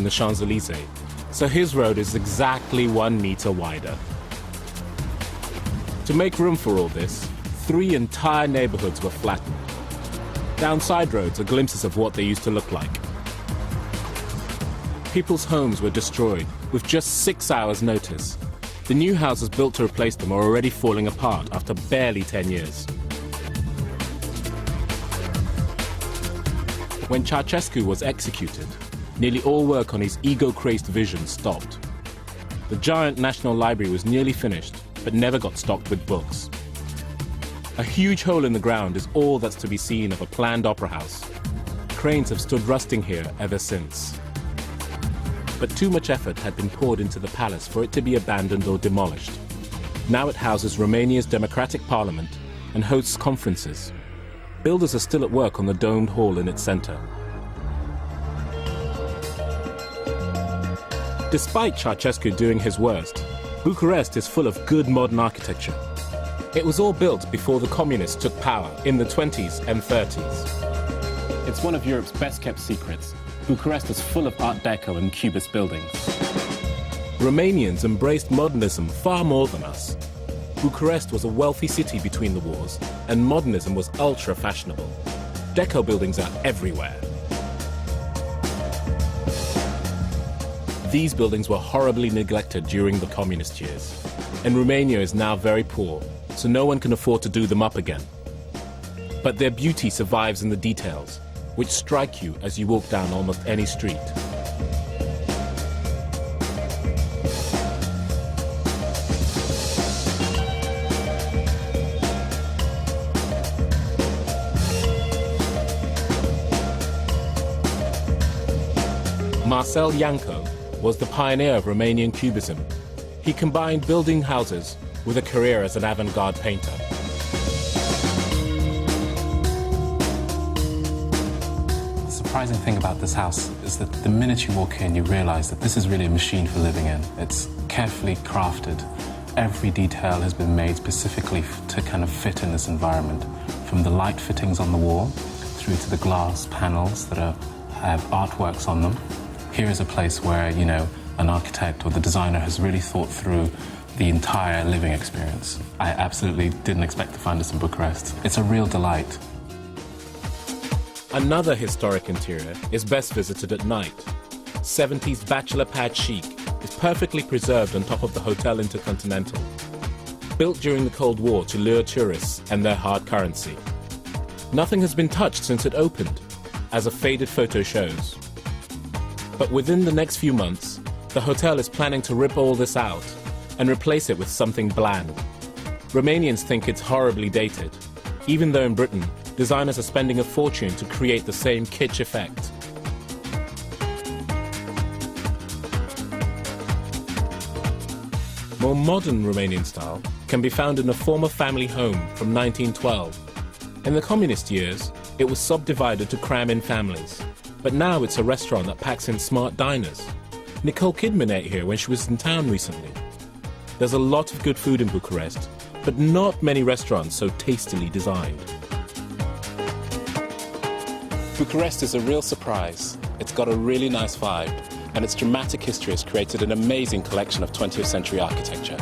than the Champs-Élysées, so his road is exactly 1 meter wider. To make room for all this, 3 entire neighborhoods were flattened. Down side roads are glimpses of what they used to look like. People's homes were destroyed with just 6 hours' notice. The new houses built to replace them are already falling apart after barely 10 years. When Ceausescu was executed, nearly all work on his ego-crazed vision stopped. The giant National Library was nearly finished, but never got stocked with books. A huge hole in the ground is all that's to be seen of a planned opera house. Cranes have stood rusting here ever since. But too much effort had been poured into the palace for it to be abandoned or demolished. Now it houses Romania's democratic parliament and hosts conferences. Builders are still at work on the domed hall in its center. Despite Ceausescu doing his worst, Bucharest is full of good modern architecture. It was all built before the communists took power in the 20s and 30s. It's one of Europe's best-kept secrets. Bucharest is full of Art Deco and Cubist buildings. Romanians embraced modernism far more than us. Bucharest was a wealthy city between the wars, and modernism was ultra-fashionable. Deco buildings are everywhere. These buildings were horribly neglected during the communist years, and Romania is now very poor, so no one can afford to do them up again. But their beauty survives in the details, which strike you as you walk down almost any street. Marcel Janco was the pioneer of Romanian Cubism. He combined building houses with a career as an avant-garde painter. The surprising thing about this house is that the minute you walk in, you realize that this is really a machine for living in. It's carefully crafted. Every detail has been made specifically to kind of fit in this environment, from the light fittings on the wall through to the glass panels that have artworks on them. Here is a place where, you know, an architect or the designer has really thought through the entire living experience. I absolutely didn't expect to find this in Bucharest. It's a real delight. Another historic interior is best visited at night. 70s bachelor pad chic is perfectly preserved on top of the Hotel Intercontinental. Built during the Cold War to lure tourists and their hard currency. Nothing has been touched since it opened, as a faded photo shows. But within the next few months, the hotel is planning to rip all this out and replace it with something bland. Romanians think it's horribly dated, even though in Britain, designers are spending a fortune to create the same kitsch effect. More modern Romanian style can be found in a former family home from 1912. In the communist years, it was subdivided to cram in families. But now it's a restaurant that packs in smart diners. Nicole Kidman ate here when she was in town recently. There's a lot of good food in Bucharest, but not many restaurants so tastily designed. Bucharest is a real surprise. It's got a really nice vibe, and its dramatic history has created an amazing collection of 20th century architecture.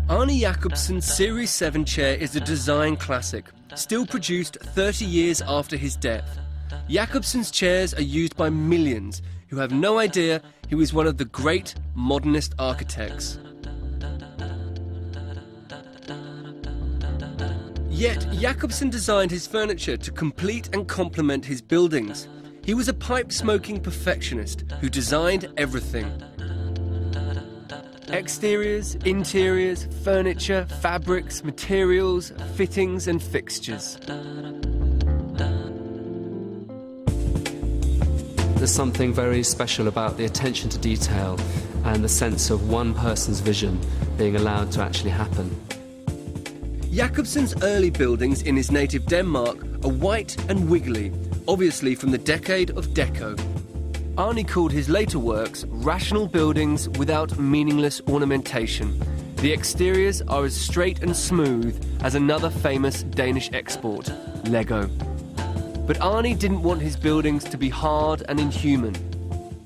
Arne Jacobsen's Series 7 chair is a design classic, still produced 30 years after his death. Jacobsen's chairs are used by millions who have no idea he was one of the great modernist architects. Yet Jacobsen designed his furniture to complete and complement his buildings. He was a pipe-smoking perfectionist who designed everything. Exteriors, interiors, furniture, fabrics, materials, fittings and fixtures. There's something very special about the attention to detail and the sense of one person's vision being allowed to actually happen. Jacobsen's early buildings in his native Denmark are white and wiggly, obviously from the decade of Deco. Arnie called his later works rational buildings without meaningless ornamentation. The exteriors are as straight and smooth as another famous Danish export, Lego. But Arnie didn't want his buildings to be hard and inhuman.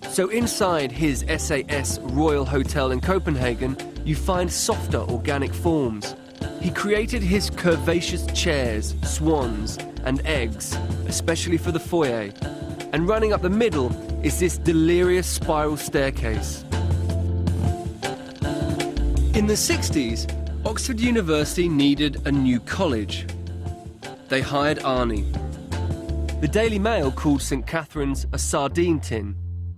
So inside his SAS Royal Hotel in Copenhagen, you find softer organic forms. He created his curvaceous chairs, swans and eggs, especially for the foyer. And running up the middle is this delirious spiral staircase. In the 60s, Oxford University needed a new college. They hired Arnie. The Daily Mail called St Catherine's a sardine tin.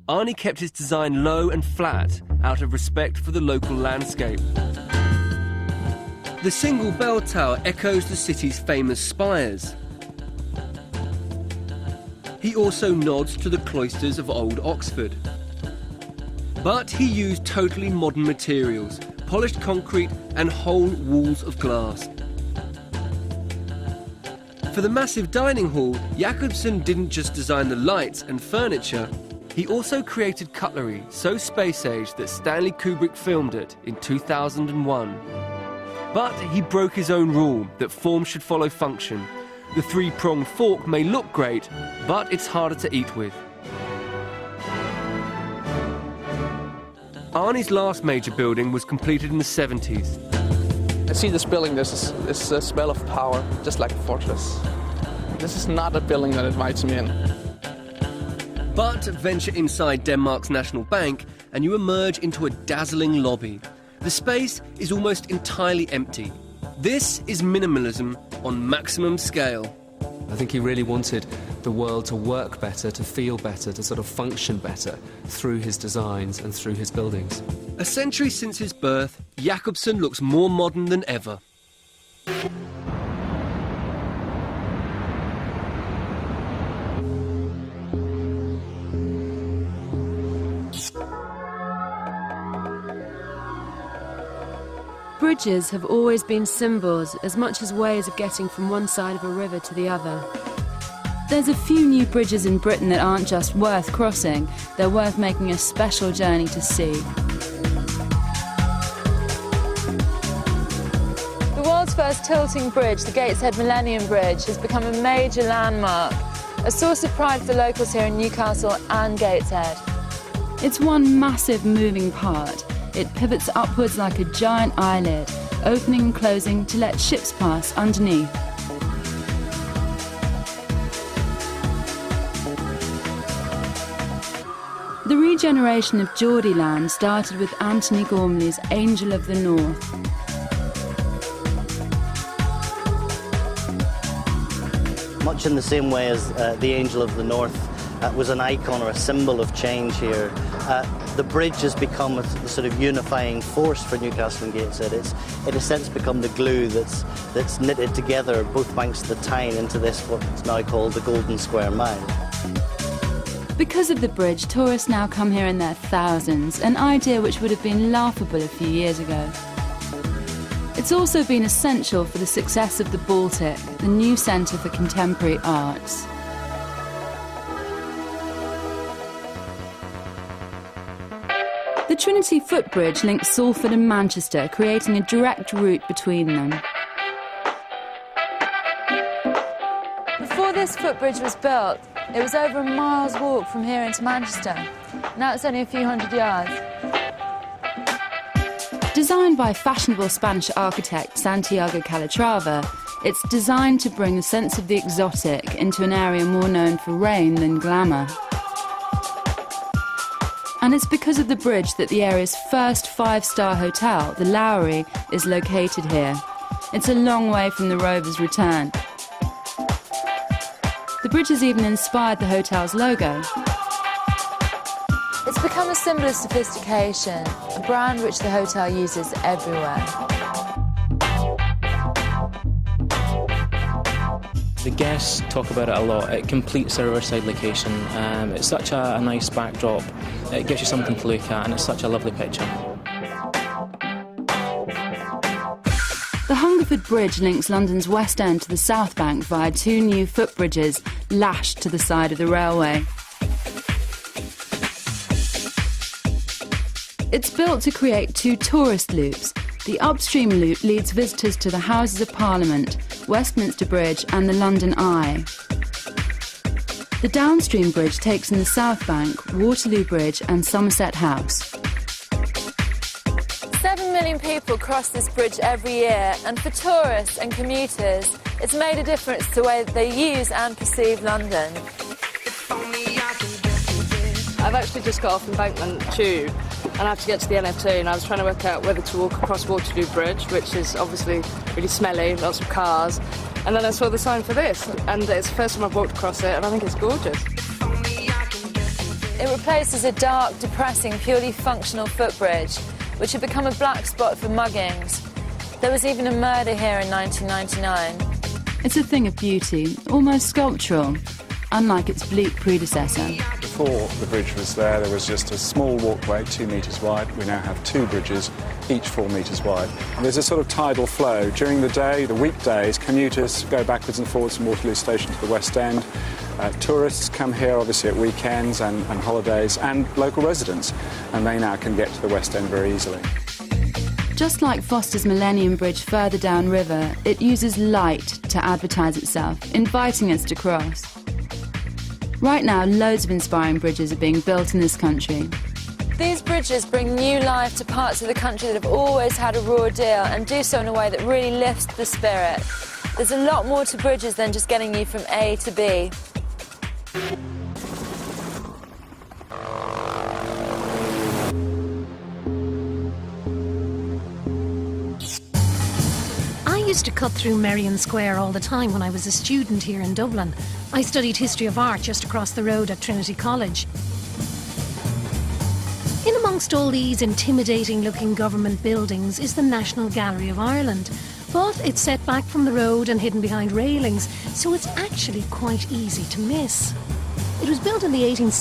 Arnie kept his design low and flat out of respect for the local landscape. The single bell tower echoes the city's famous spires. He also nods to the cloisters of old Oxford. But he used totally modern materials, polished concrete and whole walls of glass. For the massive dining hall, Jacobsen didn't just design the lights and furniture, he also created cutlery so space-age that Stanley Kubrick filmed it in 2001. But he broke his own rule that form should follow function. The three-pronged fork may look great, but it's harder to eat with. Arnie's last major building was completed in the 70s. I see this building, this is a smell of power, just like a fortress. This is not a building that invites me in. But venture inside Denmark's National Bank and you emerge into a dazzling lobby. The space is almost entirely empty. This is minimalism on maximum scale. I think he really wanted the world to work better, to feel better, to sort of function better through his designs and through his buildings. A century since his birth, Jacobsen looks more modern than ever. Bridges have always been symbols as much as ways of getting from one side of a river to the other. There's a few new bridges in Britain that aren't just worth crossing, they're worth making a special journey to see. The world's first tilting bridge, the Gateshead Millennium Bridge, has become a major landmark, a source of pride for the locals here in Newcastle and Gateshead. It's one massive moving part. It pivots upwards like a giant eyelid, opening and closing to let ships pass underneath. The regeneration of Geordieland started with Anthony Gormley's Angel of the North. Much in the same way as the Angel of the North was an icon or a symbol of change here, the bridge has become a sort of unifying force for Newcastle and Gateshead. It's in a sense become the glue that's knitted together both banks of the Tyne into this what's now called the Golden Square Mile. Because of the bridge, tourists now come here in their thousands, an idea which would have been laughable a few years ago. It's also been essential for the success of the Baltic, the new centre for contemporary arts. The Trinity Footbridge links Salford and Manchester, creating a direct route between them. Before this footbridge was built, it was over a mile's walk from here into Manchester. Now it's only a few hundred yards. Designed by fashionable Spanish architect Santiago Calatrava, it's designed to bring a sense of the exotic into an area more known for rain than glamour. And it's because of the bridge that the area's first five-star hotel, the Lowry, is located here. It's a long way from the Rovers' return. The bridge has even inspired the hotel's logo. It's become a symbol of sophistication, a brand which the hotel uses everywhere. The guests talk about it a lot. It completes the riverside location. It's such a nice backdrop. It gives you something to look at, and it's such a lovely picture. The Hungerford Bridge links London's West End to the South Bank via two new footbridges lashed to the side of the railway. It's built to create two tourist loops. The upstream loop leads visitors to the Houses of Parliament, Westminster Bridge and the London Eye. The downstream bridge takes in the South Bank, Waterloo Bridge and Somerset House. 7 million people cross this bridge every year, and for tourists and commuters, it's made a difference to the way that they use and perceive London. I've actually just got off Embankment Tube and I have to get to the e02, and I was trying to work out whether to walk across Waterloo Bridge, which is obviously really smelly, lots of cars, and then I saw the sign for this, and it's the first time I've walked across it, and I think it's gorgeous. It replaces a dark, depressing, purely functional footbridge, which had become a black spot for muggings. There was even a murder here in 1999. It's a thing of beauty, almost sculptural, unlike its bleak predecessor. Before the bridge was there was just a small walkway, 2 metres wide. We now have 2 bridges, each 4 metres wide. And there's a sort of tidal flow. During the day, the weekdays, commuters go backwards and forwards from Waterloo Station to the West End. Tourists come here, obviously, at weekends and holidays, and local residents, and they now can get to the West End very easily. Just like Foster's Millennium Bridge further downriver, it uses light to advertise itself, inviting us to cross. Right now, loads of inspiring bridges are being built in this country. These bridges bring new life to parts of the country that have always had a raw deal, and do so in a way that really lifts the spirit. There's a lot more to bridges than just getting you from A to B. I used to cut through Merrion Square all the time when I was a student here in Dublin. I studied history of art just across the road at Trinity College. In amongst all these intimidating-looking government buildings is the National Gallery of Ireland. But it's set back from the road and hidden behind railings, so it's actually quite easy to miss. It was built in the 1860s.